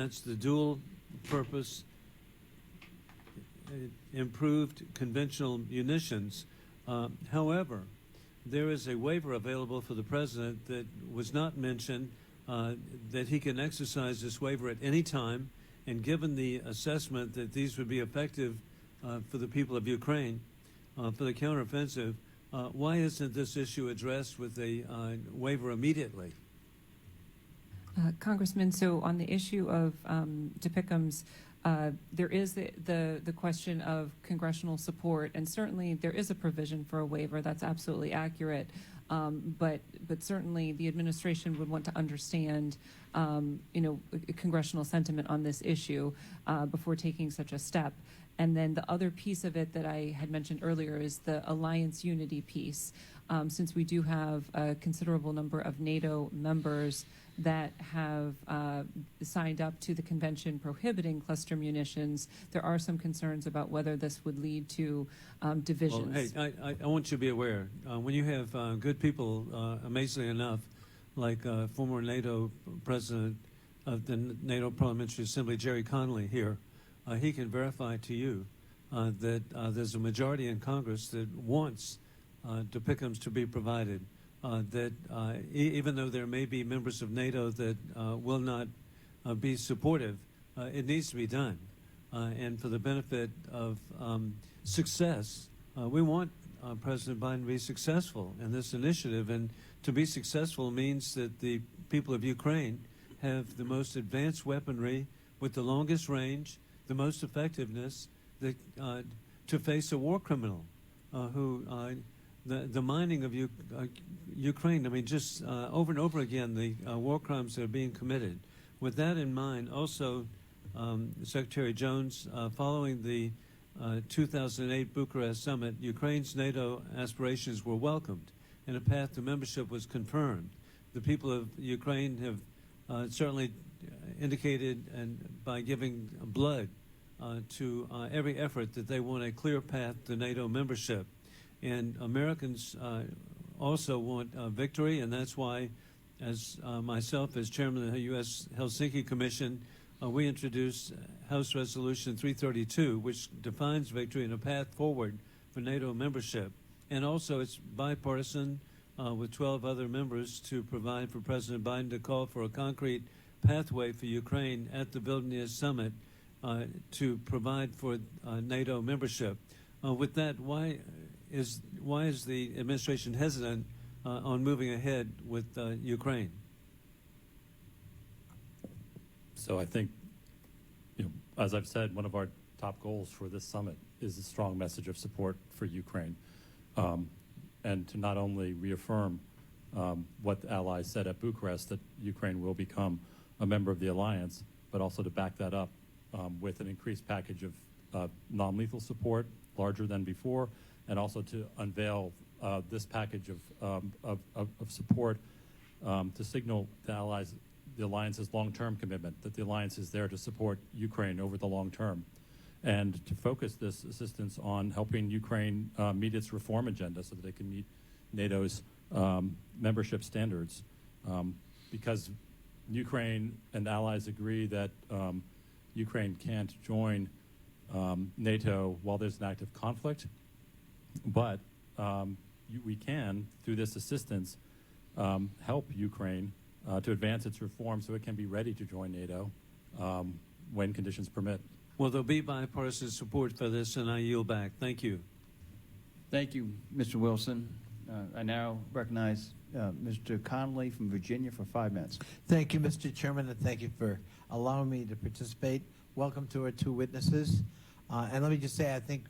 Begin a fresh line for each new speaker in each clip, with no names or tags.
advance the dual purpose improved conventional munitions. However, there is a waiver available for the president that was not mentioned, that he can exercise this waiver at any time. And given the assessment that these would be effective for the people of Ukraine, for the counteroffensive, why isn't this issue addressed with a waiver immediately?
Congressman, so on the issue of DPICMs, there is the question of congressional support, and certainly there is a provision for a waiver. That's absolutely accurate. But certainly the administration would want to understand, congressional sentiment on this issue before taking such a step. And then the other piece of it that I had mentioned earlier is the alliance unity piece. Since we do have a considerable number of NATO members that have signed up to the convention prohibiting cluster munitions, there are some concerns about whether this would lead to divisions.
Well, hey, I want you to be aware, when you have good people, amazingly enough, like former NATO president of the NATO Parliamentary Assembly, Jerry Connolly here, he can verify to you that there's a majority in Congress that wants DPICMs to be provided. That even though there may be members of NATO that will not be supportive, it needs to be done. And for the benefit of success, we want President Biden to be successful in this initiative. And to be successful means that the people of Ukraine have the most advanced weaponry with the longest range, the most effectiveness to face a war criminal who... The mining of Ukraine, I mean, just over and over again, the war crimes that are being committed. With that in mind, also, Secretary Jones, following the 2008 Bucharest summit, Ukraine's NATO aspirations were welcomed, and a path to membership was confirmed. The people of Ukraine have certainly indicated, and by giving blood to every effort, that they want a clear path to NATO membership. And Americans also want victory, and that's why, as myself, as chairman of the U.S. Helsinki Commission, we introduced House Resolution 332, which defines victory and a path forward for NATO membership. And also it's bipartisan with 12 other members to provide for President Biden to call for a concrete pathway for Ukraine at the Vilnius summit to provide for NATO membership. With that, why is the administration hesitant on moving ahead with Ukraine?
So I think, as I've said, one of our top goals for this summit is a strong message of support for Ukraine, and to not only reaffirm what the allies said at Bucharest, that Ukraine will become a member of the alliance, but also to back that up with an increased package of non-lethal support, larger than before, and also to unveil this package of support to signal the alliance's long-term commitment, that the alliance is there to support Ukraine over the long term, and to focus this assistance on helping Ukraine meet its reform agenda so that they can meet NATO's membership standards. Because Ukraine and allies agree that Ukraine can't join NATO while there's an active conflict, but we can, through this assistance, help Ukraine to advance its reform so it can be ready to join NATO when conditions permit.
Well, there'll be bipartisan support for this, and I yield back. Thank you.
Thank you, Mr. Wilson. I now recognize Mr. Connolly from Virginia for 5 minutes.
Thank you, Mr. Chairman, and thank you for allowing me to participate. Welcome to our two witnesses. And let me just say, I think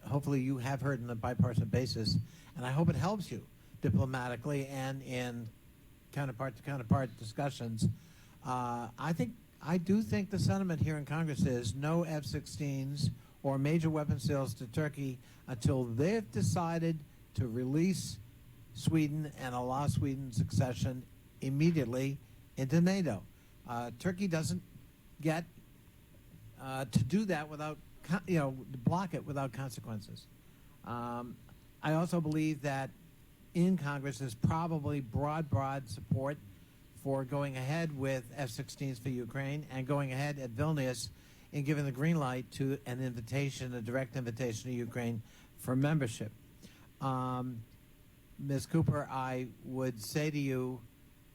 hopefully you have heard on a bipartisan basis, and I hope it helps you diplomatically and in counterpart discussions. I do think the sentiment here in Congress is no F-16s or major weapon sales to Turkey until they've decided to release Sweden and allow Sweden's accession immediately into NATO. Turkey doesn't get to do that without, block it without consequences. I also believe that in Congress there's probably broad support for going ahead with F-16s for Ukraine and going ahead at Vilnius in giving the green light to an invitation, a direct invitation to Ukraine for membership. Ms. Cooper, I would say to you,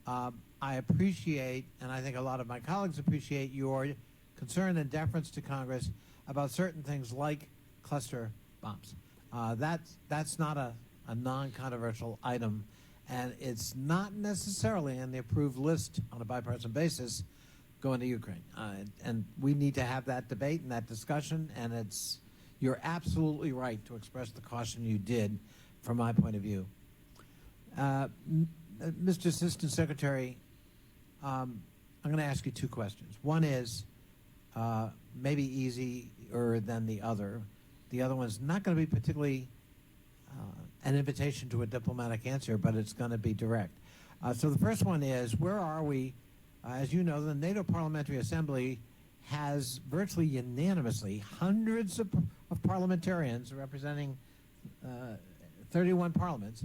I appreciate, and I think a lot of my colleagues appreciate, your concern and deference to Congress about certain things like cluster bombs. That's not a non-controversial item, and it's not necessarily in the approved list on a bipartisan basis going to Ukraine. And we need to have that debate and that discussion, and you're absolutely right to express the caution you did from my point of view. Mr. Assistant Secretary, I'm going to ask you two questions. One is maybe easier than the other. The other one's not going to be particularly an invitation to a diplomatic answer, but it's going to be direct. So the first one is, where are we? As you know, the NATO Parliamentary Assembly has virtually unanimously hundreds of parliamentarians representing 31 parliaments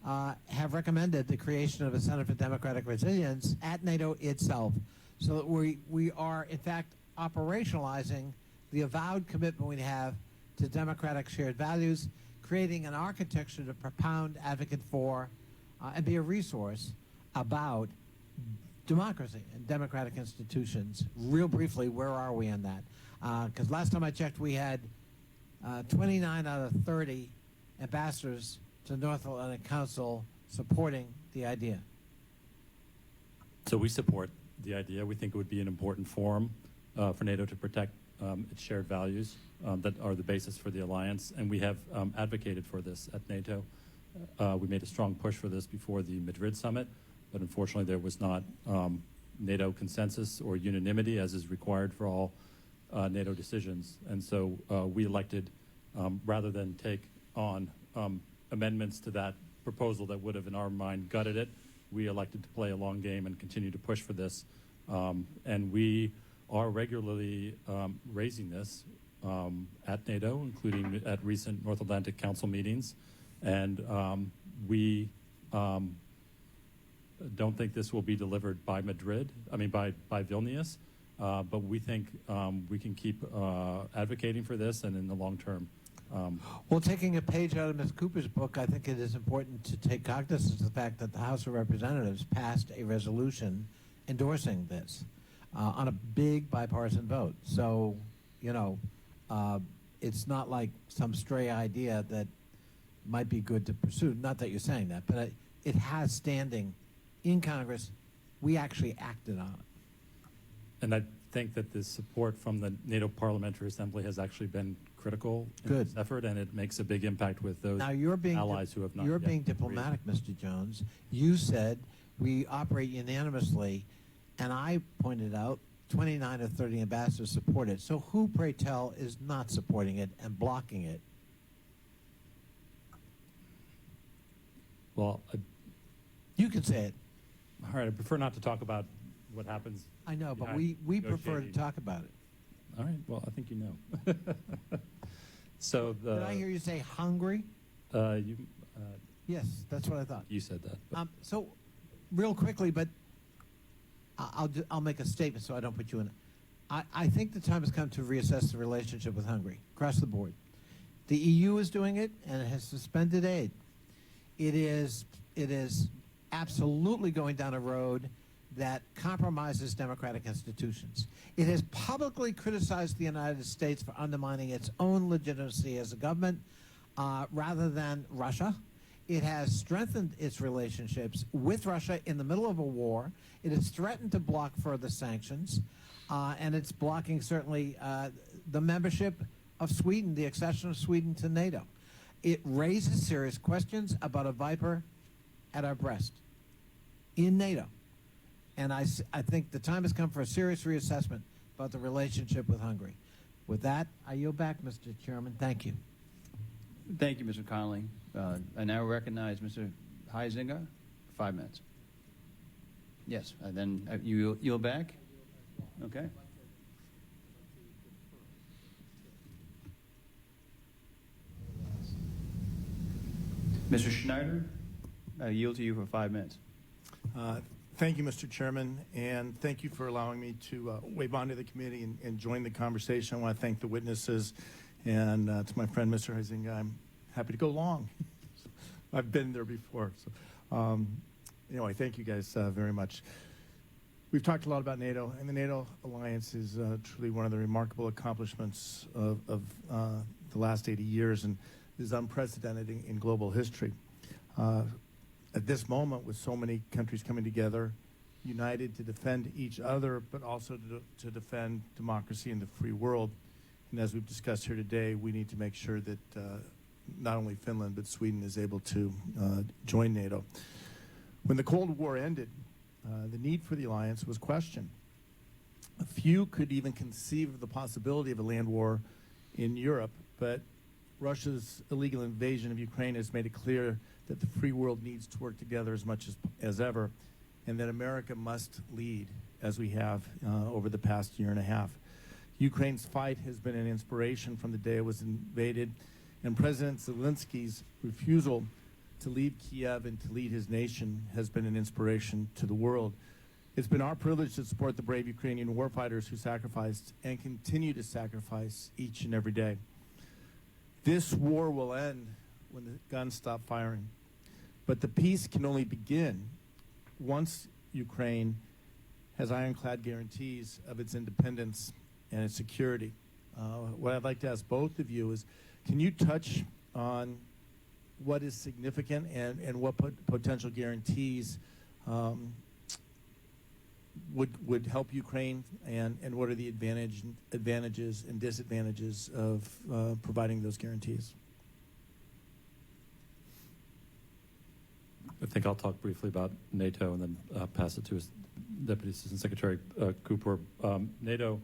have recommended the creation of a Center for Democratic Resilience at NATO itself, so that we are, in fact, operationalizing the avowed commitment we have to democratic shared values, creating an architecture to propound, advocate for, and be a resource about democracy and democratic institutions. Real briefly, where are we in that? Because last time I checked, we had 29 out of 30 ambassadors to the North Atlantic Council supporting the idea.
So we support the idea. We think it would be an important forum for NATO to protect its shared values that are the basis for the alliance, and we have advocated for this at NATO. We made a strong push for this before the Madrid summit, but unfortunately there was not NATO consensus or unanimity as is required for all NATO decisions. And so we elected, rather than take on amendments to that proposal that would have, in our mind, gutted it, we elected to play a long game and continue to push for this. And we are regularly raising this at NATO, including at recent North Atlantic Council meetings. And we don't think this will be delivered by Madrid, by Vilnius, but we think we can keep advocating for this, and in the long term.
Well, taking a page out of Ms. Cooper's book, I think it is important to take cognizance of the fact that the House of Representatives passed a resolution endorsing this on a big bipartisan vote. So, it's not like some stray idea that might be good to pursue. Not that you're saying that, but it has standing in Congress. We actually acted on it.
And I think that the support from the NATO Parliamentary Assembly has actually been critical in
Good.
this effort, and it makes a big impact with those
Now you're being
allies who have not
You're
yet
being
agreed.
diplomatic, Mr. Jones. You said we operate unanimously, and I pointed out 29 of 30 ambassadors support it. So who, pray tell, is not supporting it and blocking it?
Well,
You can say it.
all right, I prefer not to talk about what happens.
I know, but
behind
we prefer to
negotiating.
talk about it.
All right, well, I think you know. So
Did I hear you say hungry?
you
Yes, that's what I thought.
you said that. But
So, real quickly, but I'll make a statement so I don't put you in. I think the time has come to reassess the relationship with Hungary across the board. The EU is doing it, and it has suspended aid. It is absolutely going down a road that compromises democratic institutions. It has publicly criticized the United States for undermining its own legitimacy as a government rather than Russia. It has strengthened its relationships with Russia in the middle of a war. It has threatened to block further sanctions, and it's blocking certainly the membership of Sweden, the accession of Sweden to NATO. It raises serious questions about a viper at our breast in NATO. And I think the time has come for a serious reassessment about the relationship with Hungary. With that, I yield back, Mr. Chairman. Thank you.
Thank you, Mr. Connolly. I now recognize Mr. Heisinger for 5 minutes. Yes, and then you yield back? Okay. Mr. Schneider, I yield to you for 5 minutes.
Thank you, Mr. Chairman, and thank you for allowing me to wave on to the committee and join the conversation. I want to thank the witnesses and to my friend, Mr. Huizinga. I'm happy to go long. I've been there before. So, anyway, thank you guys very much. We've talked a lot about NATO, and the NATO alliance is truly one of the remarkable accomplishments of the last 80 years and is unprecedented in global history. At this moment, with so many countries coming together, united to defend each other, but also to defend democracy in the free world. And as we've discussed here today, we need to make sure that not only Finland, but Sweden is able to join NATO. When the Cold War ended, the need for the alliance was questioned. A few could even conceive of the possibility of a land war in Europe, but Russia's illegal invasion of Ukraine has made it clear that the free world needs to work together as much as ever, and that America must lead, as we have over the past year and a half. Ukraine's fight has been an inspiration from the day it was invaded, and President Zelensky's refusal to leave Kiev and to lead his nation has been an inspiration to the world. It's been our privilege to support the brave Ukrainian warfighters who sacrificed and continue to sacrifice each and every day. This war will end when the guns stop firing. But the peace can only begin once Ukraine has ironclad guarantees of its independence and its security. What I'd like to ask both of you is, can you touch on what is significant and what potential guarantees would help Ukraine, and what are the advantages and disadvantages of providing those guarantees?
I think I'll talk briefly about NATO and then pass it to Deputy Assistant Secretary Cooper. NATO,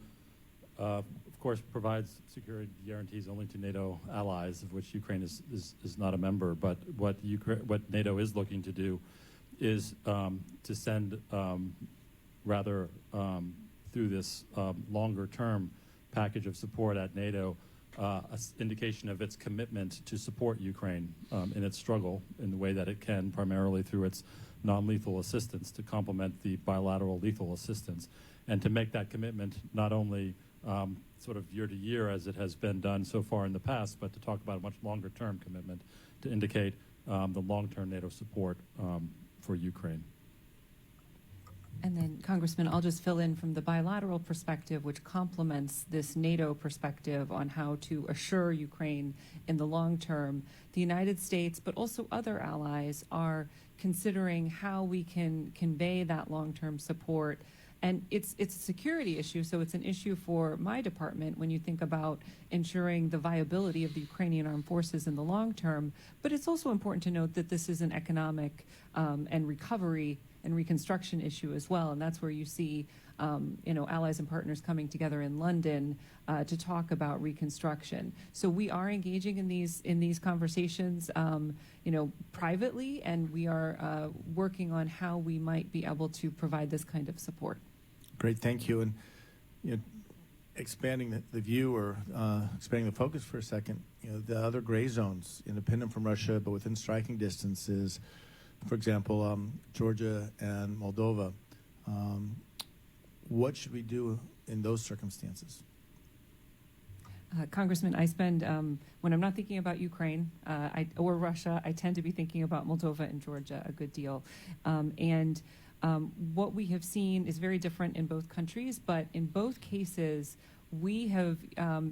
of course, provides security guarantees only to NATO allies, of which Ukraine is not a member. But what NATO is looking to do is to send rather through this longer-term package of support at NATO, an indication of its commitment to support Ukraine in its struggle in the way that it can, primarily through its non-lethal assistance, to complement the bilateral lethal assistance, and to make that commitment not only sort of year to year as it has been done so far in the past, but to talk about a much longer-term commitment to indicate the long-term NATO support for Ukraine.
And then, Congressman, I'll just fill in from the bilateral perspective, which complements this NATO perspective on how to assure Ukraine in the long term. The United States, but also other allies, are considering how we can convey that long-term support. And it's a security issue, so it's an issue for my department when you think about ensuring the viability of the Ukrainian armed forces in the long term. But it's also important to note that this is an economic and recovery and reconstruction issue as well, and that's where you see, allies and partners coming together in London to talk about reconstruction. So we are engaging in these conversations, privately, and we are working on how we might be able to provide this kind of support.
Great, thank you. And expanding the view, or expanding the focus for a second, the other gray zones, independent from Russia but within striking distance, is, for example, Georgia and Moldova. What should we do in those circumstances?
Congressman, I spend, when I'm not thinking about Ukraine or Russia, I tend to be thinking about Moldova and Georgia a good deal. What we have seen is very different in both countries, but in both cases, we have,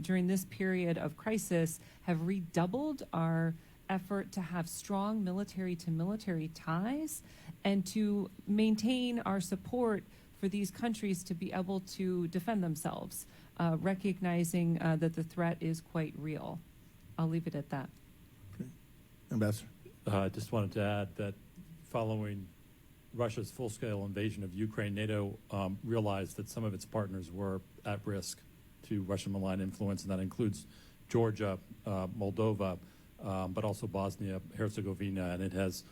during this period of crisis, have redoubled our effort to have strong military-to-military ties and to maintain our support for these countries to be able to defend themselves, recognizing that the threat is quite real. I'll leave it at that.
Okay. Ambassador.
I just wanted to add that following Russia's full-scale invasion of Ukraine, NATO realized that some of its partners were at risk to Russian malign influence, and that includes Georgia, Moldova, but also Bosnia-Herzegovina, and it has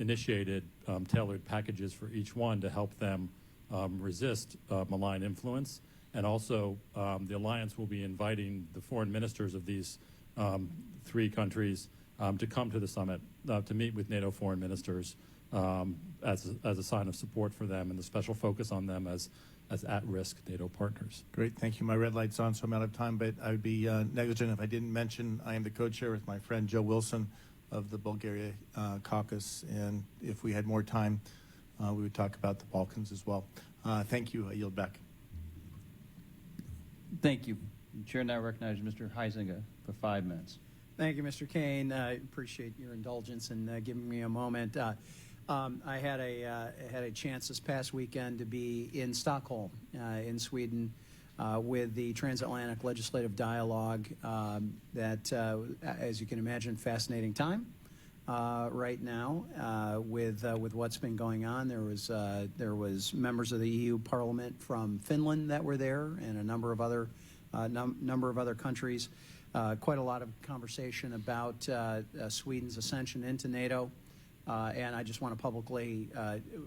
initiated tailored packages for each one to help them resist malign influence. And also, the alliance will be inviting the foreign ministers of these three countries to come to the summit, to meet with NATO foreign ministers as a sign of support for them and the special focus on them as at-risk NATO partners.
Great, thank you. My red light's on, so I'm out of time, but I would be negligent if I didn't mention I am the co-chair with my friend Joe Wilson of the Bulgaria caucus, and if we had more time, we would talk about the Balkans as well. Thank you. I yield back.
Thank you. The chair now recognizes Mr. Heisinger for 5 minutes.
Thank you, Mr. Kane. I appreciate your indulgence in giving me a moment. I had a chance this past weekend to be in Stockholm, in Sweden, with the Transatlantic Legislative Dialogue. That, as you can imagine, fascinating time right now with what's been going on. There was members of the EU Parliament from Finland that were there, and a number of other countries. Quite a lot of conversation about Sweden's ascension into NATO. And I just want to publicly,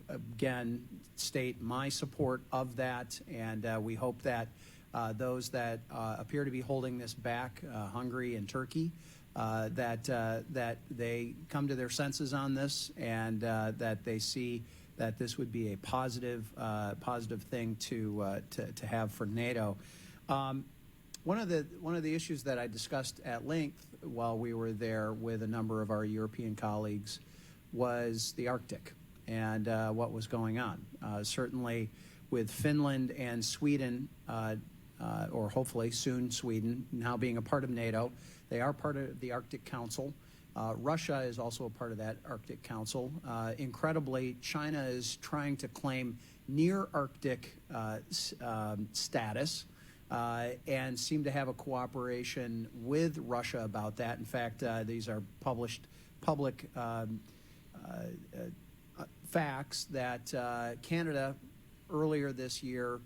again, state my support of that. And we hope that those that appear to be holding this back, Hungary and Turkey, that they come to their senses on this, and that they see that this would be a positive thing to have for NATO. One of the issues that I discussed at length while we were there with a number of our European colleagues was the Arctic and what was going on. Certainly with Finland and Sweden, or hopefully soon Sweden, now being a part of NATO, they are part of the Arctic Council. Russia is also a part of that Arctic Council. Incredibly, China is trying to claim near Arctic status. And seem to have a cooperation with Russia about that. In fact, these are published public facts that Canada earlier this year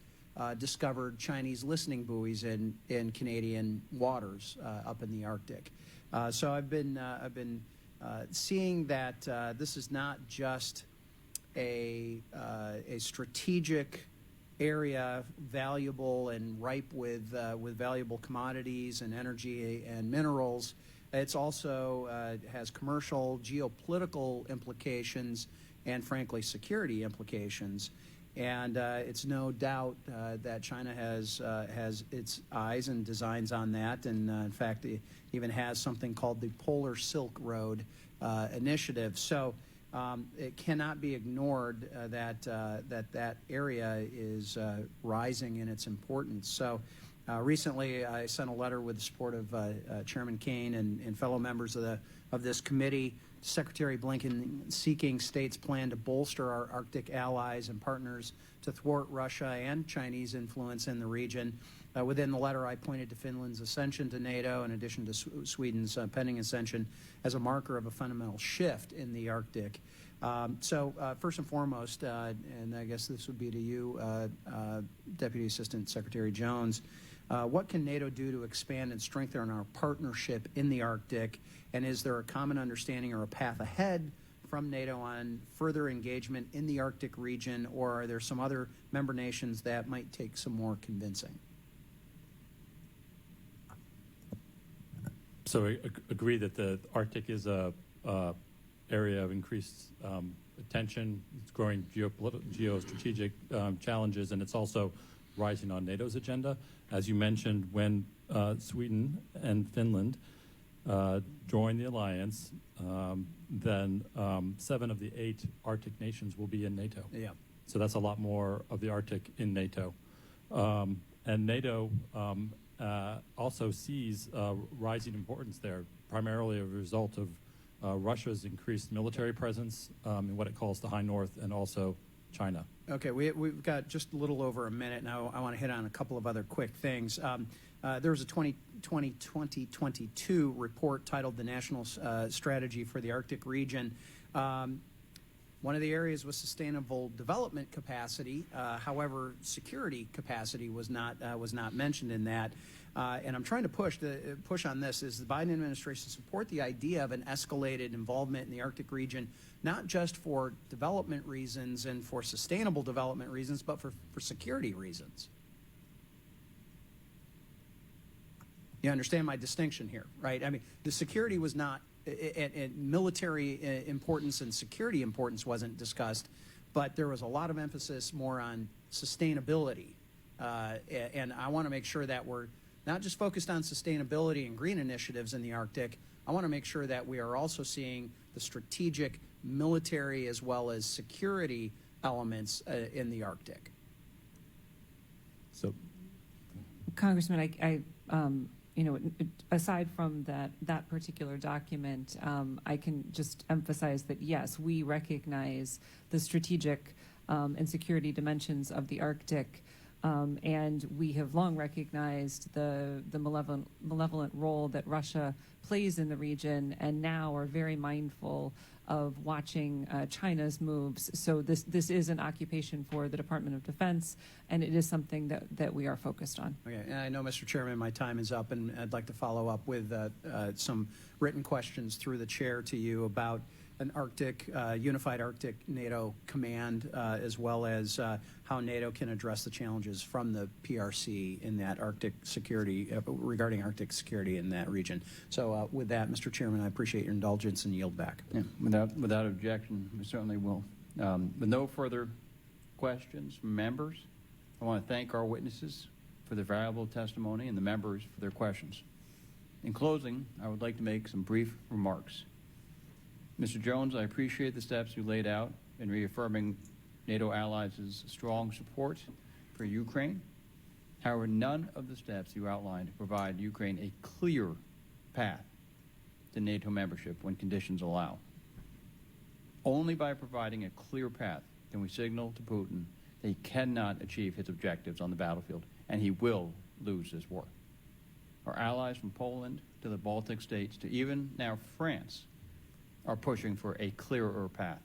discovered Chinese listening buoys in Canadian waters up in the Arctic. So I've been seeing that this is not just a strategic area, valuable and ripe with valuable commodities and energy and minerals. It's also has commercial, geopolitical implications, and frankly, security implications. And it's no doubt that China has its eyes and designs on that, and in fact, it even has something called the Polar Silk Road initiative. So. It cannot be ignored that area is rising in its importance. So recently I sent a letter with the support of Chairman Kane and fellow members of this committee to Secretary Blinken, seeking states' plan to bolster our Arctic allies and partners to thwart Russia and Chinese influence in the region. Within the letter, I pointed to Finland's ascension to NATO, in addition to Sweden's pending ascension, as a marker of a fundamental shift in the Arctic. So first and foremost, and I guess this would be to you, Deputy Assistant Secretary Jones, what can NATO do to expand and strengthen our partnership in the Arctic? And is there a common understanding or a path ahead from NATO on further engagement in the Arctic region, or are there some other member nations that might take some more convincing?
So I agree that the Arctic is a area of increased attention. It's growing geostrategic challenges, and it's also rising on NATO's agenda. As you mentioned, when Sweden and Finland join the alliance, then 7 of the 8 Arctic nations will be in NATO.
Yeah.
So that's a lot more of the Arctic in NATO. And NATO also sees rising importance there, primarily a result of Russia's increased military presence in what it calls the High North, and also China.
Okay, we've got just a little over a minute now. I want to hit on a couple of other quick things. There was a 2022 report titled The National Strategy for the Arctic Region. One of the areas was sustainable development capacity. However, security capacity was not mentioned in that. And I'm trying to push on this. Is the Biden administration support the idea of an escalated involvement in the Arctic region, not just for development reasons and for sustainable development reasons, but for security reasons? You understand my distinction here, right? I mean, the security was not and military importance and security importance wasn't discussed, but there was a lot of emphasis more on sustainability. And I want to make sure that we're not just focused on sustainability and green initiatives in the Arctic. I want to make sure that we are also seeing the strategic military as well as security elements in the Arctic.
So,
Congressman, you know, aside from that particular document, I can just emphasize that yes, we recognize the strategic and security dimensions of the Arctic, and we have long recognized the malevolent role that Russia plays in the region, and now are very mindful of watching China's moves. So this is an occupation for the Department of Defense, and it is something that we are focused on.
Okay, and I know, Mr. Chairman, my time is up, and I'd like to follow up with some written questions through the chair to you about an Arctic, unified Arctic NATO command, as well as how NATO can address the challenges from the PRC in that Arctic security, regarding Arctic security in that region. So with that, Mr. Chairman, I appreciate your indulgence and yield back.
Yeah, without objection, we certainly will. With no further questions from members, I want to thank our witnesses for their valuable testimony and the members for their questions. In closing, I would like to make some brief remarks. Mr. Jones, I appreciate the steps you laid out in reaffirming NATO allies' strong support for Ukraine. However, none of the steps you outlined provide Ukraine a clear path to NATO membership when conditions allow. Only by providing a clear path can we signal to Putin that he cannot achieve his objectives on the battlefield, and he will lose this war. Our allies from Poland to the Baltic states to even now France are pushing for a clearer path.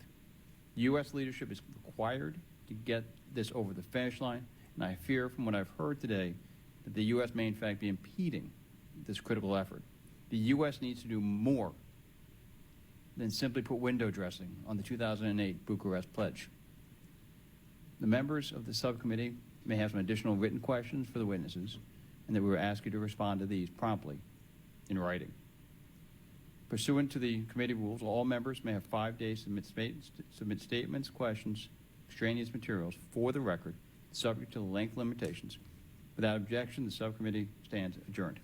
U.S. leadership is required to get this over the finish line, and I fear from what I've heard today that the U.S. may in fact be impeding this critical effort. The U.S. needs to do more than simply put window dressing on the 2008 Bucharest Pledge. The members of the subcommittee may have some additional written questions for the witnesses, and that we will ask you to respond to these promptly in writing. Pursuant to the committee rules, all members may have 5 days to submit statements, questions, extraneous materials for the record, subject to the length limitations. Without objection, the subcommittee stands adjourned.